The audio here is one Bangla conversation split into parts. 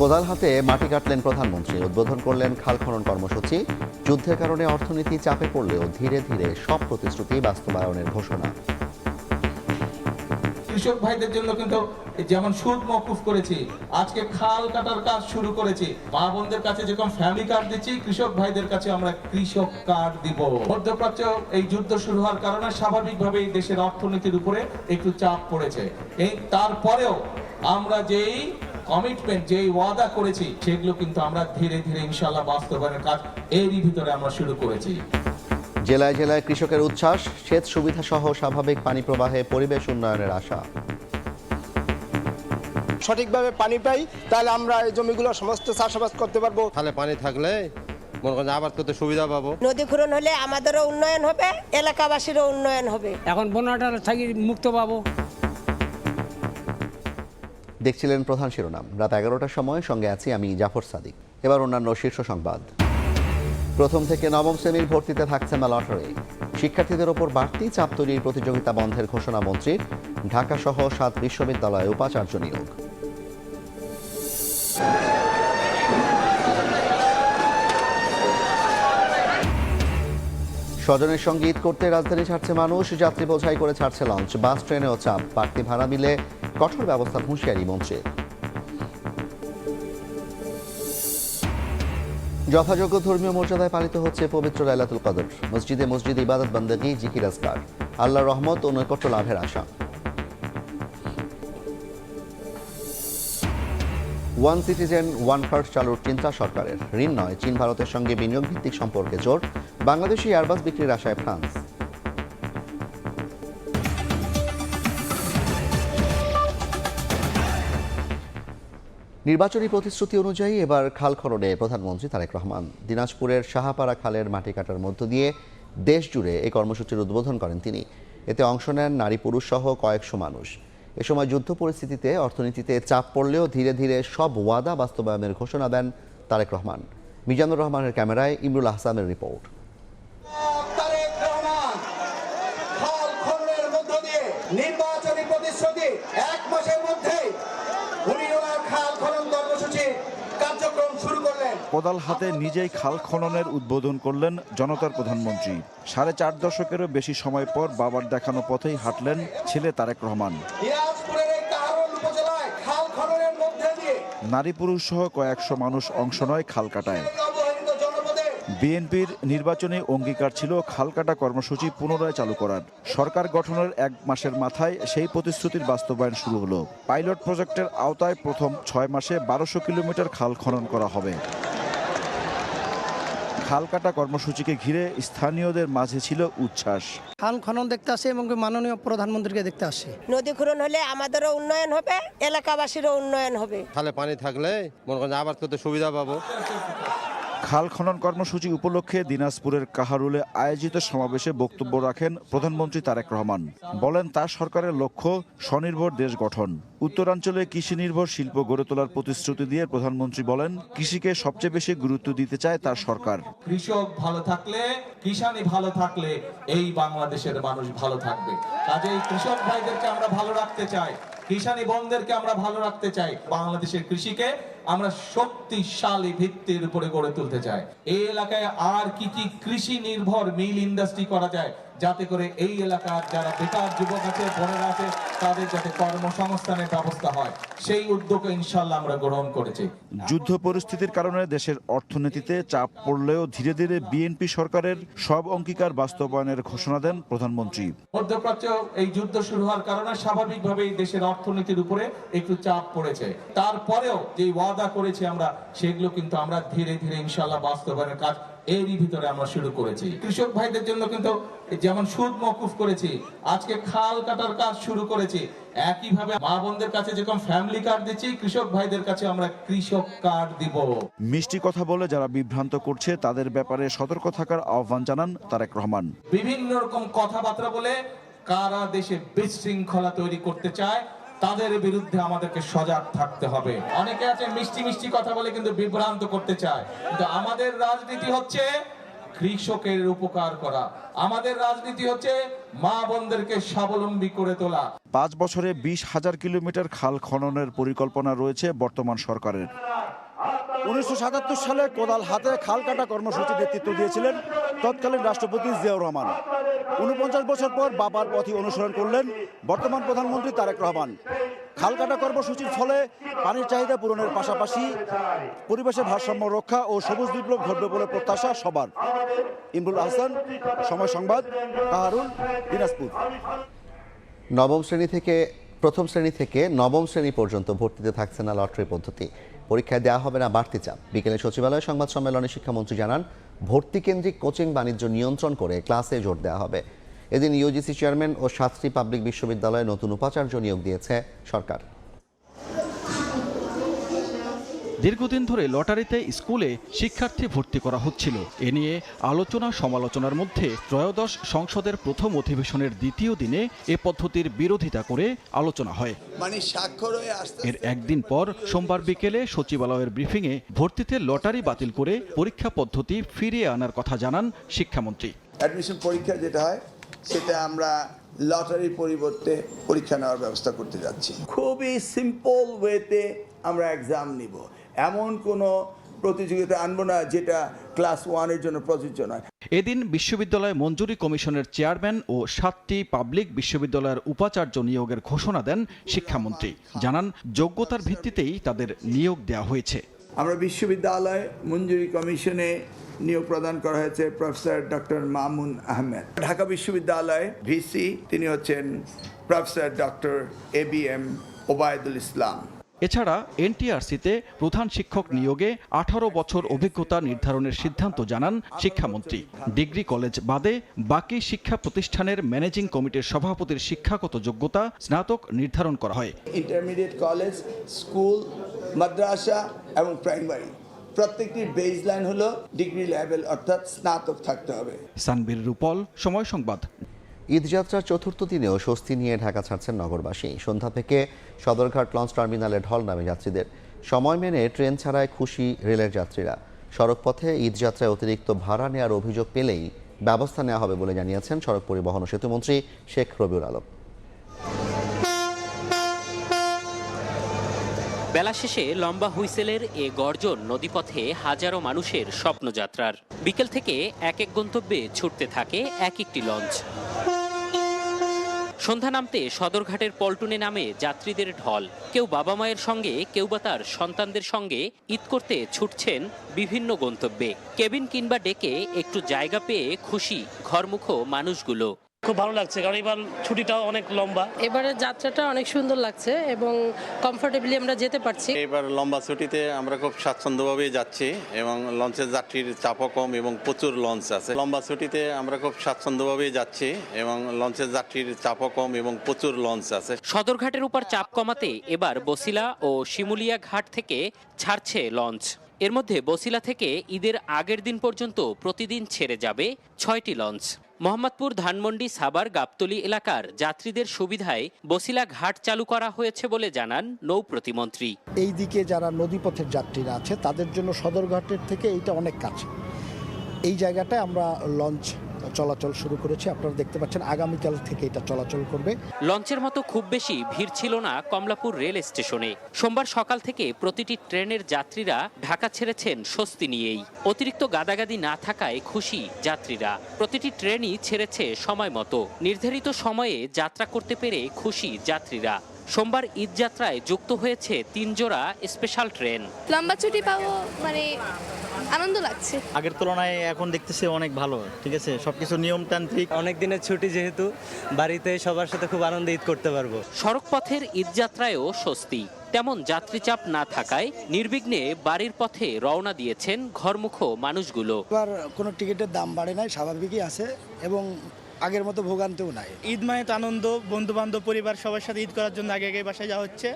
কোদাল হাতে মাটি কাটলেন প্রধানমন্ত্রী, উদ্বোধন করলেন খাল খনন কর্মসূচি। যুদ্ধের কারণে অর্থনীতি চাপে পড়লেও ধীরে ধীরে সব প্রতিশ্রুতি বাস্তবায়নের ঘোষণা। কৃষক ভাইদের জন্য কিন্তু যেমন সুদ মওকুফ করেছি, আজকে খাল কাটার কাজ শুরু করেছি। মা বোনদের কাছে যেরকম ফ্যামিলি কার্ড দিচ্ছি, কৃষক ভাইদের কাছে আমরা কৃষক কার্ড দিব। মধ্যপ্রাচ্য এই যুদ্ধ শুরু হওয়ার কারণে স্বাভাবিকভাবেই দেশের অর্থনীতির উপরে একটু চাপ পড়েছে। এই তারপরেও আমরা যেই কমিটমেন্ট, যেই ওয়াদা করেছি, সেগুলো কিন্তু আমরা ধীরে ধীরে ইনশাআল্লাহ বাস্তবায়নের কাজ এরই ভিতরে আমরা শুরু করেছি। জেলায় জেলায় কৃষকের উচ্ছ্বাস, সেচ সুবিধা সহ স্বাভাবিক পানি প্রবাহে পরিবেশ উন্নয়নের আশা। সঠিকভাবে পানি পাই, তাহলে আমরা এই জমিগুলো সমস্ত চাষাবাদ করতে পারবো। খালে পানি থাকলে মনে করেন আবাদ করতে সুবিধা পাবো। নদী ক্ষরণ হলে আমাদেরও উন্নয়ন হবে, এলাকাবাসীরও উন্নয়ন হবে। এখন বন্যাটার থাকি মুক্ত পাবো। দেখছিলেন প্রধান শিরোনাম। রাত 11টার সময় সঙ্গে আছি আমি জাফর সাদিক। এবার অন্যান্য শীর্ষ সংবাদ। প্রথম থেকে নবম শ্রেণীর ভর্তিতে থাকছে না লটারি। শিক্ষার্থীদের ওপর বাড়তি চাপ তৈরির প্রতিযোগিতা বন্ধের ঘোষণা মন্ত্রীর। ঢাকা সহ 7 বিশ্ববিদ্যালয়ে উপাচার্য নিয়োগ। স্বজনের সঙ্গে ঈদ করতে রাজধানী ছাড়ছে মানুষ, যাত্রী বোঝাই করে ছাড়ছে লঞ্চ। বাস ট্রেনেও চাপ, বাড়তি ভাড়া মিলে কঠোর ব্যবস্থার হুঁশিয়ারি মন্ত্রীর। যথাযোগ্য ধর্মীয় মর্যাদায় পালিত হচ্ছে পবিত্র লাইলাতুল কদর। মসজিদে মসজিদে ইবাদত বন্দেগী, জিকির আজকার, আল্লাহর রহমত ও নৈকট্য লাভের আশা। ওয়ান সিটিজেন ওয়ান কার্ড চালুর চিন্তা সরকারের। ঋণ নয়, চীন ভারতের সঙ্গে বিনিয়োগ ভিত্তিক সম্পর্কে জোর। বাংলাদেশি এয়ারবাস বিক্রির আশায় ফ্রান্স। নির্বাচনী প্রতিশ্রুতি অনুযায়ী এবার খাল খননে প্রধানমন্ত্রী তারেক রহমান। দিনাজপুরের শাহাপাড়া খালের মাটি কাটার মধ্য দিয়ে দেশ জুড়ে এই কর্মসূচির উদ্বোধন করেন তিনি। এতে অংশ নেন নারী পুরুষ সহ কয়েকশো মানুষ। এ সময় যুদ্ধ পরিস্থিতিতে অর্থনীতিতে চাপ পড়লেও ধীরে ধীরে সব ওয়াদা বাস্তবায়নের ঘোষণা দেন তারেক রহমান। মিজানুর রহমানের ক্যামেরায় ইমরুল আহসানের রিপোর্ট। নির্বাচনী প্রতিশ্রুতি 1 মাসের মধ্যে খাল খনন কর্মসূচি কার্যক্রম শুরু করলেন। কোদাল হাতে নিজেই খাল খননের উদ্বোধন করলেন জনতার প্রধানমন্ত্রী। 4.5 দশকেরও বেশি সময় পর বাবার দেখানো পথেই হাঁটলেন ছেলে তারেক রহমান। নারী পুরুষ সহ কয়েকশো মানুষ অংশ নেয় খাল কাটায়। বিএনপির নির্বাচনী অঙ্গীকার ছিল খাল কাটা কর্মসূচি পুনরায় চালু করার। সরকার গঠনের 1 মাসের মাথায় সেই প্রতিশ্রুতির বাস্তবায়ন শুরু হলো। পাইলট প্রজেক্টের আওতায় প্রথম 6 মাসে 1200 কিলোমিটার খাল খনন করা হবে। খাল কাটা কর্মসূচিকে ঘিরে স্থানীয়দের মাঝে ছিল উচ্ছ্বাস। খাল খনন দেখতে আসে এবং মাননীয় প্রধানমন্ত্রীকে দেখতে আসে। নদী ক্ষরণ হলে আমাদেরও উন্নয়ন হবে, এলাকাবাসীরও উন্নয়ন হবে। খালে পানি থাকলে মনে করেন আবাদ করতে সুবিধা পাবো। খাল খনন কর্মসূচি উপলক্ষে দিনাজপুরের কাহারুলে আয়োজিত সমাবেশে বক্তব্য রাখেন প্রধানমন্ত্রী তারেক রহমান। বলেন তার সরকারের লক্ষ্য স্বনির্ভর দেশ গঠন। উত্তরাঞ্চলে কৃষি নির্ভর শিল্প গড়ে তোলার প্রতিশ্রুতি দিয়ে প্রধানমন্ত্রী বলেন কৃষিকে সবচেয়ে বেশি গুরুত্ব দিতে চায় তার সরকার। কৃষক ভালো থাকলে, কিষানি ভালো থাকলে এই বাংলাদেশের মানুষ ভালো থাকবে। কাজেই কৃষক ভাইদেরকে আমরা ভালো রাখতে চাই, কিষানি বোনদেরকে আমরা ভালো রাখতে চাই। বাংলাদেশের কৃষিকে আমরা শক্তিশালী ভিত্তির উপরে গড়ে তুলতে চাই। এই এলাকায় আর কি কি কৃষি নির্ভর মিল ইন্ডাস্ট্রি করা যায়, যাতে করে এই এলাকার যারা বেকার যুবক আছে, বোনেরা আছে, তাদের যাতে কর্মসংস্থানের ব্যবস্থা হয়, সেই উদ্যোগ ইনশাআল্লাহ আমরা গ্রহণ করেছি। যুদ্ধ পরিস্থিতির কারণে দেশের অর্থনীতিতে চাপ পড়লেও ধীরে ধীরে বিএনপি সরকারের সব অঙ্গীকার বাস্তবায়নের ঘোষণা দেন প্রধানমন্ত্রী। মধ্যপ্রাচ্য এই যুদ্ধ শুরু হওয়ার কারণে স্বাভাবিকভাবেই দেশের অর্থনীতির উপরে একটু চাপ পড়েছে। তারপরেও যে ওয়াদা করেছি আমরা, সেগুলো কিন্তু আমরা ধীরে ধীরে ইনশাআল্লাহ বাস্তবায়নের কাজ এরই ভিতরে আমরা শুরু করেছি। কৃষক ভাইদের জন্য কিন্তু যেমন সুদ মওকুফ করেছি, আজকে খাল কাটার কাজ শুরু করেছি। একইভাবে মা বোনদের কাছে যেরকম ফ্যামিলি কার্ড দিচ্ছি, কৃষক ভাইদের কাছে আমরা কৃষক কার্ড দিব। মিষ্টি কথা বলে যারা বিভ্রান্ত করছে তাদের ব্যাপারে সতর্ক থাকার আহ্বান জানান তারেক রহমান। বিভিন্ন রকম কথাবার্তা বলে কারা দেশে বিশৃঙ্খলা তৈরি করতে চায়, তাদের বিরুদ্ধে আমাদেরকে সজাগ থাকতে হবে। অনেকে আছে মিষ্টি মিষ্টি কথা বলে কিন্তু বিভ্রান্ত করতে চায়, কিন্তু আমাদের রাজনীতি হচ্ছে কৃষকের উপকার করা। আমাদের রাজনীতি হচ্ছে মা বোনদেরকে স্বাবলম্বী করে তোলা। 5 বছরে 20,000 কিলোমিটার খাল খননের পরিকল্পনা রয়েছে বর্তমান সরকারের। 1977 সালে কোদাল হাতে খাল কাটা কর্মসূচি নেতৃত্ব দিয়েছিলেন তৎকালীন রাষ্ট্রপতি জিয়াউর রহমান। 49 বছর পর বাবার পথই অনুসরণ করলেন বর্তমান প্রধানমন্ত্রী তারেক রহমান। খাল কাটা কর্মসূচির ফলে পানির চাহিদা পূরণের পাশাপাশি পরিবেশের ভারসাম্য রক্ষা ও সবুজ বিপ্লব ঘটবে বলে প্রত্যাশা সবার। ইমরুল আহসান, সময় সংবাদ, কাহারুল, দিনাজপুর। প্রথম শ্রেণী থেকে নবম শ্রেণী পর্যন্ত ভর্তিতে থাকছে না লটারি পদ্ধতি। পরীক্ষায় দেওয়া হবে না বাড়তি চাপ। বিকেলে সচিবালয়ে সংবাদ সম্মেলনে শিক্ষামন্ত্রী জানান, ভর্তি কেন্দ্রিক কোচিং বাণিজ্য নিয়ন্ত্রণ করে ক্লাসে জোর দেওয়া হবে। এদিন ইউজিসি চেয়ারম্যান ও 7টি পাবলিক বিশ্ববিদ্যালয়ে নতুন উপাচার্য নিয়োগ দিয়েছে সরকার। দীর্ঘদিন ধরে লটারিতে স্কুলে শিক্ষার্থী ভর্তি করা হচ্ছিল। এ নিয়ে আলোচনা সমালোচনার মধ্যে ত্রয়োদশ সংসদের প্রথম অধিবেশনের দ্বিতীয় দিনে এ পদ্ধতির বিরোধিতা করে আলোচনা হয়। এর একদিন পর সোমবার বিকেলে সচিবালয়ের ব্রিফিংয়ে ভর্তিতে লটারি বাতিল করে পরীক্ষা পদ্ধতি ফিরিয়ে আনার কথা জানান শিক্ষামন্ত্রী। অ্যাডমিশন পরীক্ষা যেটা হয় সেটা আমরা লটারির পরিবর্তে পরীক্ষা নেওয়ার ব্যবস্থা করতে যাচ্ছি। খুবই সিম্পল ওয়েতে আমরা এক্সাম নিব, এমন কোনো প্রতিযোগিতা আনবো না যেটা ক্লাস 1-এর জন্য প্রযোজ্য নয়। এদিন বিশ্ববিদ্যালয় মঞ্জুরি কমিশনের চেয়ারম্যান ও 7টি পাবলিক বিশ্ববিদ্যালয়ের উপাচার্য নিয়োগের ঘোষণা দেন শিক্ষামন্ত্রী। জানান, যোগ্যতার ভিত্তিতেই তাদের নিয়োগ দেওয়া হয়েছে। আমরা বিশ্ববিদ্যালয় মঞ্জুরি কমিশনে নিয়োগ প্রদান করা হয়েছে প্রফেসর ডক্টর মামুন আহমেদ। ঢাকা বিশ্ববিদ্যালয় ভিসি তিনি হচ্ছেন প্রফেসর ডক্টর ABM ওবায়দুল ইসলাম। এছাড়া এনটিআরসিতে প্রধান শিক্ষক নিয়োগে 18 বছর অভিজ্ঞতা নির্ধারণের সিদ্ধান্ত জানান শিক্ষামন্ত্রী। ডিগ্রি কলেজ বাদে বাকি শিক্ষা প্রতিষ্ঠানের ম্যানেজিং কমিটির সভাপতির শিক্ষাগত যোগ্যতা স্নাতক নির্ধারণ করা হয়। ইন্টারমিডিয়েট কলেজ, স্কুল, মাদ্রাসা এবং প্রাইমারি প্রত্যেকটির বেসলাইন হলো ডিগ্রি লেভেল অর্থাৎ স্নাতক থাকতে হবে। সানবীর রূপল, সময় সংবাদ। ঈদযাত্রার চতুর্থ দিনেও স্বস্তি নিয়ে ঢাকা ছাড়ছেন নগরবাসী। সন্ধ্যা থেকে সদরঘাট লঞ্চ টার্মিনালে ঢল নামে যাত্রীদের। সময় মেনে ট্রেন ছাড়ায় খুশি রেলের যাত্রীরা। সড়কপথে ঈদযাত্রায় অতিরিক্ত ভাড়া নেওয়ার অভিযোগ পেলেই ব্যবস্থা নেওয়া হবে বলে জানিয়েছেন সড়ক পরিবহন ও সেতুমন্ত্রী শেখ রবিউল আলম। বেলা শেষে লম্বা হুইসেলের এ গর্জন নদীপথে হাজারো মানুষের স্বপ্নযাত্রার। বিকেল থেকে এক এক গন্তব্যে ছুটতে থাকে এক একটি লঞ্চ। সন্ধ্যা নামতে সদরঘাটের পল্টনে নামে যাত্রীদের ঢল। কেউ বাবা মায়ের সঙ্গে, কেউ বা তার সন্তানদের সঙ্গে ঈদ করতে ছুটছেন বিভিন্ন গন্তব্যে। কেবিন কিংবা ডেকে একটু জায়গা পেয়ে খুশি ঘরমুখো মানুষগুলো। খুব ভালো লাগছে, কারণ এবার ছুটিটাও অনেক লম্বা। এবারের যাত্রাটা অনেক সুন্দর লাগছে এবং কমফোর্টেবলি আমরা যেতে পারছি। এবার লম্বা ছুটিতে আমরা খুব স্বাচ্ছন্দ্যভাবেই যাচ্ছি এবং লঞ্চের যাত্রীর চাপও কম এবং প্রচুর লঞ্চ আছে। লম্বা ছুটিতে আমরা খুব স্বাচ্ছন্দ্যভাবেই যাচ্ছি এবং লঞ্চের যাত্রীর চাপও কম এবং প্রচুর লঞ্চ আছে। সদরঘাটের উপর চাপ কমাতে এবার বসিলা ও শিমুলিয়া ঘাট থেকে ছাড়ছে লঞ্চ। এর মধ্যে বসিলা থেকে ঈদের আগের দিন পর্যন্ত প্রতিদিন ছেড়ে যাবে 6টি লঞ্চ। মোহাম্মদপুর, ধানমন্ডি, সাভার, গাবতলী এলাকার যাত্রীদের সুবিধায় বসিলা ঘাট চালু করা হয়েছে বলে জানান নৌ প্রতিমন্ত্রী। এই দিকে যারা নদীপথের যাত্রীরা আছে তাদের জন্য সদরঘাটের থেকে এইটা অনেক কাছে। এই জায়গাটায় আমরা লঞ্চ চলাচল শুরু করেছি। আপনারা দেখতে পাচ্ছেন আগামীকাল থেকে এটা চলাচল করবে। লঞ্চের মতো খুব বেশি ভিড় ছিল না কমলাপুর রেল স্টেশনে। সোমবার সকাল থেকে প্রতিটি ট্রেনের যাত্রীরা ঢাকা ছেড়েছেন স্বস্তি নিয়েই। অতিরিক্ত গাদাগাদি না থাকায় খুশি যাত্রীরা। প্রতিটি ট্রেনই ছেড়েছে সময় মতো। নির্ধারিত সময়ে যাত্রা করতে পেরে খুশি যাত্রীরা। সোমবার ঈদ যাত্রায় যুক্ত হয়েছে 3 জোড়া স্পেশাল ট্রেন। লম্বা ছুটি পাবো, মানে আনন্দ লাগছে। আগের তুলনায় এখন দেখতেছি অনেক ভালো, ঠিক আছে, সবকিছু নিয়মতান্ত্রিক। অনেক দিনের ছুটি যেহেতু বাড়িতে সবার সাথে খুব আনন্দে ঈদ করতে পারবো। সড়কপথের ঈদ যাত্রায়ও স্বস্তি। তেমন যাত্রীচাপ না থাকায় নির্বিঘ্নে বাড়ির পথে রওনা দিয়েছেন ঘরমুখো মানুষগুলো। এবার কোনো টিকিটের দাম বাড়ে নাই, স্বাভাবিকই আছে এবং আগের মতো ভোগান্তিও নাই। ঈদ মানে তো আনন্দ, বন্ধু বান্ধব পরিবার সবার সাথে ঈদ করার জন্য আগে আগে বাসায় যাওয়া হচ্ছে।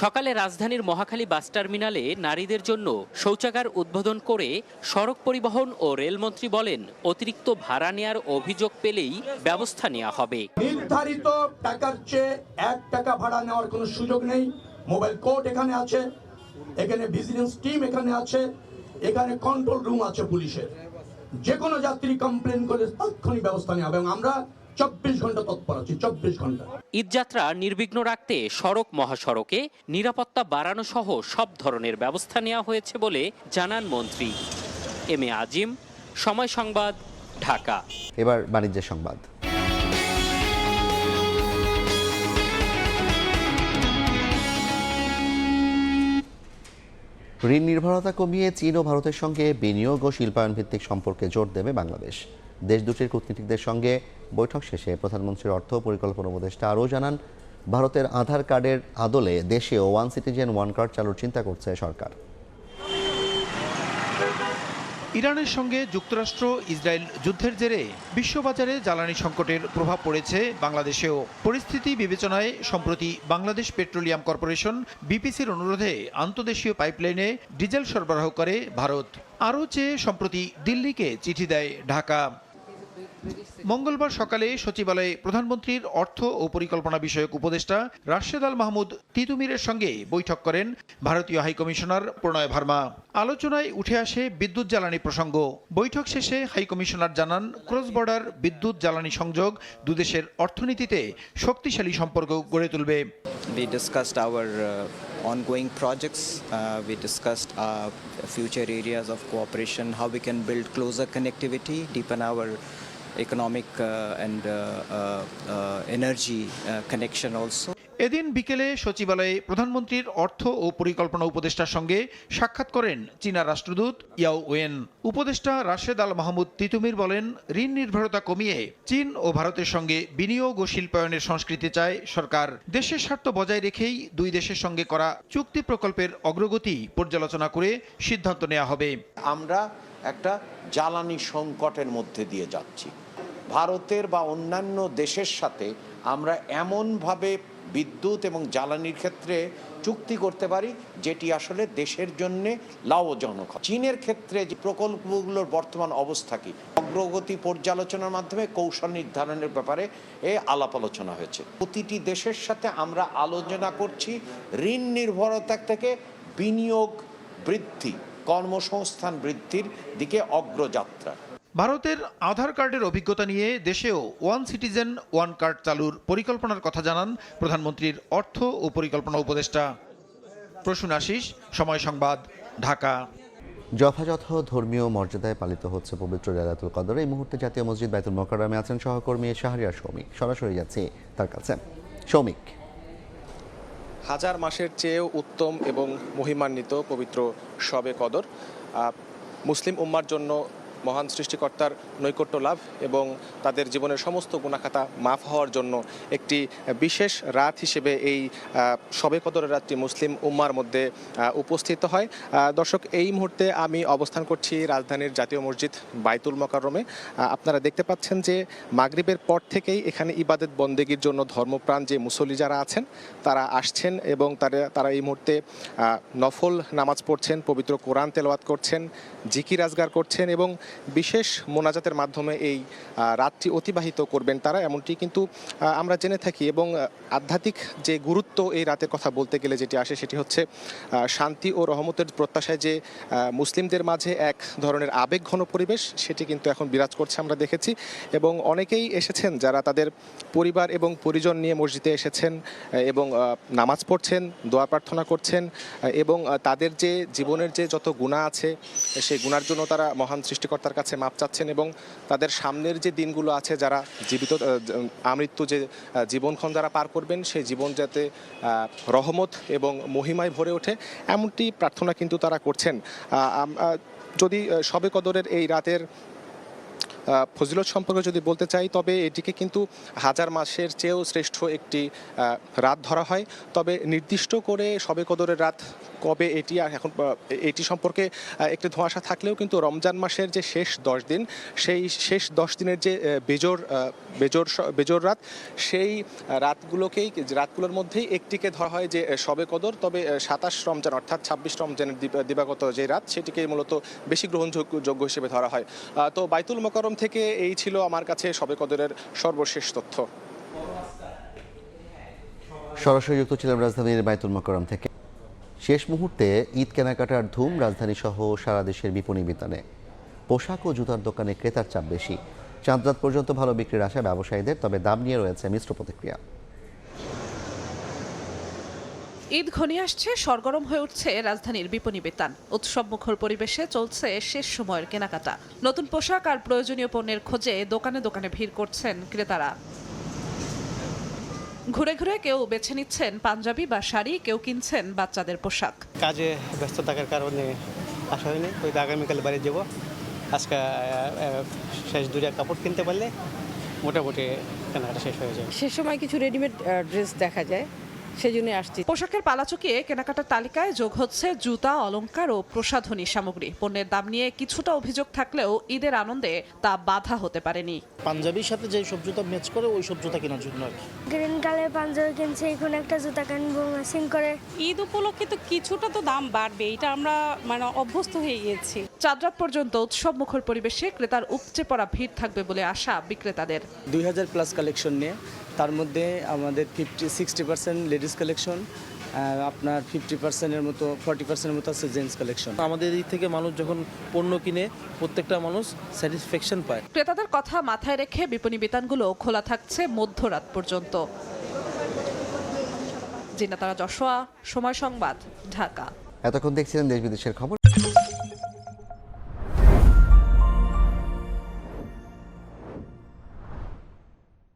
সকালে রাজধানীর মহাখালী বাস টার্মিনালে নারীদের জন্য শৌচাগার উদ্বোধন করে সড়ক পরিবহন ও রেলমন্ত্রী বলেন, অতিরিক্ত ভাড়া নেওয়ার অভিযোগ পেলেই ব্যবস্থা নেওয়া হবে। নির্ধারিত টাকার চেয়ে 1 টাকা ভাড়া নেওয়ার কোনো সুযোগ নেই। মোবাইল কোর্ট এখানে আছে, এখানে ভিজিলেন্স টিম এখানে আছে, এখানে কন্ট্রোল রুম আছে পুলিশের। যে কোনো যাত্রী কমপ্লেন করে তাৎক্ষণিক ব্যবস্থা নেওয়া হবে এবং আমরা 24 ঘন্টা তৎপর আছি, 24 ঘন্টা। ঈদযাত্রা নির্বিঘ্ন রাখতে সড়ক মহাসড়কে নিরাপত্তা বাড়ানো সহ সব ধরনের ব্যবস্থা নেওয়া হয়েছে বলে জানান মন্ত্রী। এম এ আজিম, সময় সংবাদ, ঢাকা। এবার বাণিজ্যের সংবাদ। ঋণ নির্ভরতা কমিয়ে চীন ও ভারতের সঙ্গে বিনিয়োগ ও শিল্পায়ন ভিত্তিক সম্পর্কে জোর দেবে বাংলাদেশ। দেশ দুটির কূটনীতিকদের সঙ্গে বৈঠক শেষে প্রধানমন্ত্রীর অর্থ পরিকল্পনা উপদেষ্টা আরও জানান, ভারতের আধার কার্ডের আদলে দেশেও ওয়ান সিটিজেন ওয়ান কার্ড চালুর চিন্তা করছে সরকার। ইরানের সঙ্গে যুক্তরাষ্ট্র ইসরায়েল যুদ্ধের জেরে বিশ্ববাজারে জ্বালানি সংকটের প্রভাব পড়েছে বাংলাদেশেও। পরিস্থিতি বিবেচনায় সম্প্রতি বাংলাদেশ পেট্রোলিয়াম কর্পোরেশন বিপিসির অনুরোধে আন্তদেশীয় পাইপলাইনে ডিজেল সরবরাহ করে ভারত। আরও চেয়ে সম্প্রতি দিল্লিকে চিঠি দেয় ঢাকা। মঙ্গলবার সকালে সচিবালয়ে প্রধানমন্ত্রীর অর্থ ও পরিকল্পনা বিষয়ক উপদেষ্টা রাশেদ আল মাহমুদ তিতুমিরের সঙ্গে বৈঠক করেন ভারতীয় হাইকমিশনার প্রণয় ভার্মা। আলোচনায় উঠে আসে বিদ্যুৎ জ্বালানি প্রসঙ্গ। বৈঠক শেষে হাইকমিশনার জানান, ক্রস বর্ডার বিদ্যুৎ জ্বালানি সংযোগ দুদেশের অর্থনীতিতে শক্তিশালী সম্পর্ক গড়ে তুলবে। We discussed our ongoing projects. We discussed future areas of cooperation, how we can build closer connectivity, deepen our economic and energy connection also. এদিন বিকেলে সচিবালয়ে প্রধানমন্ত্রীর অর্থ ও পরিকল্পনা উপদেষ্টার সঙ্গে সাক্ষাৎ করেন চীনা রাষ্ট্রদূত ইয়াও ওয়েন। উপদেষ্টা রাশেদ আল মাহমুদ তিতুমির বলেন, ঋণ নির্ভরতা কমিয়ে চীন ও ভারতের সঙ্গে বিনিয়োগ ও শিল্পায়নের সংস্কৃতি চায় সরকার। দেশের স্বার্থ বজায় রেখেই দুই দেশের সঙ্গে করা চুক্তি প্রকল্পের অগ্রগতি পর্যালোচনা করে সিদ্ধান্ত নেওয়া হবে। আমরা একটা জ্বালানি সংকটের মধ্যে দিয়ে যাচ্ছি। ভারতের বা অন্যান্য দেশের সাথে আমরা এমনভাবে বিদ্যুৎ এবং জ্বালানির ক্ষেত্রে চুক্তি করতে পারি যেটি আসলে দেশের জন্য লাভজনক। চীনের ক্ষেত্রে যে প্রকল্পগুলোর বর্তমান অবস্থা কি, অগ্রগতি পর্যালোচনার মাধ্যমে কৌশল নির্ধারণের ব্যাপারে আলাপ আলোচনা হয়েছে। প্রতিটি দেশের সাথে আমরা আলোচনা করছি ঋণ নির্ভরতা থেকে বিনিয়োগ বৃদ্ধি, কর্মসংস্থান বৃদ্ধির দিকে অগ্রযাত্রা। ভারতের আধার কার্ডের অভিজ্ঞতা নিয়ে দেশেও ওয়ান সিটিজেন ওয়ান কার্ড চালুর পরিকল্পনার কথা জানান প্রধানমন্ত্রীর অর্থ ও পরিকল্পনা উপদেষ্টা। প্রসূন আশিস, সময় সংবাদ, ঢাকা। যথাযথ ধর্মীয় মর্যাদায় পালিত হচ্ছে পবিত্র লাইলাতুল কদর। এই মুহূর্তে জাতীয় মসজিদ বাইতুল মোকাররমে আছেন সহকর্মী শাহরিয়ার সৌমিক। সরাসরি যাচ্ছি তার কাছে। সৌমিক, হাজার মাসের চেয়েও উত্তম এবং মহিমান্বিত পবিত্র শবে কদর মুসলিম উম্মার জন্য মহান সৃষ্টিকর্তার নৈকট্য লাভ এবং তাদের জীবনের সমস্ত গুনাখাতা মাফ হওয়ার জন্য একটি বিশেষ রাত হিসেবে এই শবে কদরের রাতটি মুসলিম উম্মার মধ্যে উপস্থিত হয়। দর্শক, এই মুহূর্তে আমি অবস্থান করছি রাজধানীর জাতীয় মসজিদ বাইতুল মোকাররমে। আপনারা দেখতে পাচ্ছেন যে মাগরিবের পর থেকেই এখানে ইবাদত বন্দেগীর জন্য ধর্মপ্রাণ যে মুসল্লি যারা আছেন তারা আসছেন এবং তারা এই মুহূর্তে নফল নামাজ পড়ছেন, পবিত্র কোরআন তেলাওয়াত করছেন, জিকির আজগার করছেন এবং বিশেষ মোনাজাতের মাধ্যমে এই রাতটি অতিবাহিত করবেন তারা, এমনটি কিন্তু আমরা জেনে থাকি। এবং আধ্যাত্মিক যে গুরুত্ব এই রাতের কথা বলতে গেলে যেটি আসে সেটি হচ্ছে শান্তি ও রহমতের প্রত্যাশায় যে মুসলিমদের মাঝে এক ধরনের আবেগঘন পরিবেশ সেটি কিন্তু এখন বিরাজ করছে আমরা দেখেছি। এবং অনেকেই এসেছেন যারা তাদের পরিবার এবং পরিজন নিয়ে মসজিদে এসেছেন এবং নামাজ পড়ছেন, দোয়া প্রার্থনা করছেন এবং তাদের যে জীবনের যে যত গুনাহ আছে সেই গুনার জন্য তারা মহান সৃষ্টিকর্তার কাছে মাপ চাচ্ছেন এবং তাদের সামনের যে দিনগুলো আছে যারা জীবিত আমৃত্যু যে জীবনক্ষণ যারা পার করবেন সেই জীবন যাতে রহমত এবং মহিমায় ভরে ওঠে এমনটি প্রার্থনা কিন্তু তারা করছেন। যদি শবে কদরের এই রাতের ফজিলত সম্পর্কে যদি বলতে চাই তবে এটিকে কিন্তু হাজার মাসের চেয়েও শ্রেষ্ঠ একটি রাত ধরা হয়। তবে নির্দিষ্ট করে শবে কদরের রাত কবে এটি সম্পর্কে একটি ধোঁয়াশা থাকলেও কিন্তু রমজান মাসের যে শেষ 10 দিন সেই শেষ 10 দিনের যে বেজোর রাত সেই রাতগুলোর মধ্যেই একটিকে ধরা হয় যে শবে কদর। তবে 27 রমজান অর্থাৎ 26 রমজানের দিবাগত যে রাত সেটিকে মূলত বেশি গ্রহণযোগ্য হিসেবে ধরা হয়। তো বাইতুল মোকাররম থেকে এই ছিল আমার কাছে শবে কদরের সর্বশেষ তথ্য। সরাসরি যুক্ত ছিলাম রাজধানীর বাইতুল মোকাররম থেকে। শেষ মুহূর্তে ঈদ কেনাকাটার ধুম রাজধানী সহ সারা দেশের বিপণী বিতানে। পোশাক ও জুতার দোকানে ক্রেতার চাপ বেশি। চাঁদ রাত পর্যন্ত ভালো বিক্রির আশা ব্যবসায়ীদের, তবে দাম নিয়ে রয়েছে মিশ্র প্রতিক্রিয়া। ঈদ ঘনিয়ে আসছে, সরগরম হয়ে উঠছে রাজধানীর বিপণী বিতান। উৎসব মুখর পরিবেশে চলছে শেষ সময়ের কেনাকাটা। নতুন পোশাক আর প্রয়োজনীয় পণ্যের খোঁজে দোকানে দোকানে ভিড় করছেন ক্রেতারা। ঘুরে ঘুরে কেউ বেছে নিচ্ছেন পাঞ্জাবি বা শাড়ি, কেউ কিনছেন বাচ্চাদের পোশাক। কাজে ব্যস্ত থাকার কারণে আসা হয়নি, ওই আগামীকাল বাড়ি যাব। আজকে শেষ দুটা কাপড় কিনতে পারলে মোটামুটি কেনাকাটা শেষ হয়ে যায়। সে সময় কিছু রেডিমেড ড্রেস দেখা যায়, সেই জন্য আসছি। পোশাকের পালা চুকিয়ে কেনাকাটার তালিকায় যোগ হচ্ছে জুতা, অলংকার ও প্রসাধনী সামগ্রী। পণ্যের দাম নিয়ে কিছুটা অভিযোগ থাকলেও ঈদের আনন্দে তা বাধা হতে পারেনি। পাঞ্জাবির সাথে যে সব জুতা ম্যাচ করে ওই সব জুতা কেনার জন্য গ্রিন কালার পাঞ্জাবি কিনছে, এখন একটা জুতা কিনবো ম্যাচিং করে। ঈদ উপলক্ষে তো কিছুটা তো দাম বাড়বে, এটা আমরা অভ্যস্ত হয়ে গিয়েছি। চাঁদ রাত পর্যন্ত উৎসব মুখর পরিবেশে ক্রেতার উপচে পড়া ভিড় থাকবে বলে আশা বিক্রেতাদের। 2000+ কালেকশন নিয়ে, তার মধ্যে আমাদের 60% লেডিস কালেকশন, আপনার 50%-এর মতো 40%-এর মতো আছে জেন্টস কালেকশন। আমাদের দিক থেকে মানুষ যখন পণ্য কিনে প্রত্যেকটা মানুষ স্যাটিসফ্যাকশন পায়। ক্রেতাদের কথা মাথায় রেখে বিপণী বিতানগুলো খোলা থাকছে মধ্যরাত পর্যন্ত। জিনাতারা জশোয়া, সময় সংবাদ, ঢাকা। এতক্ষণ দেখছিলেন দেশ বিদেশের খবর।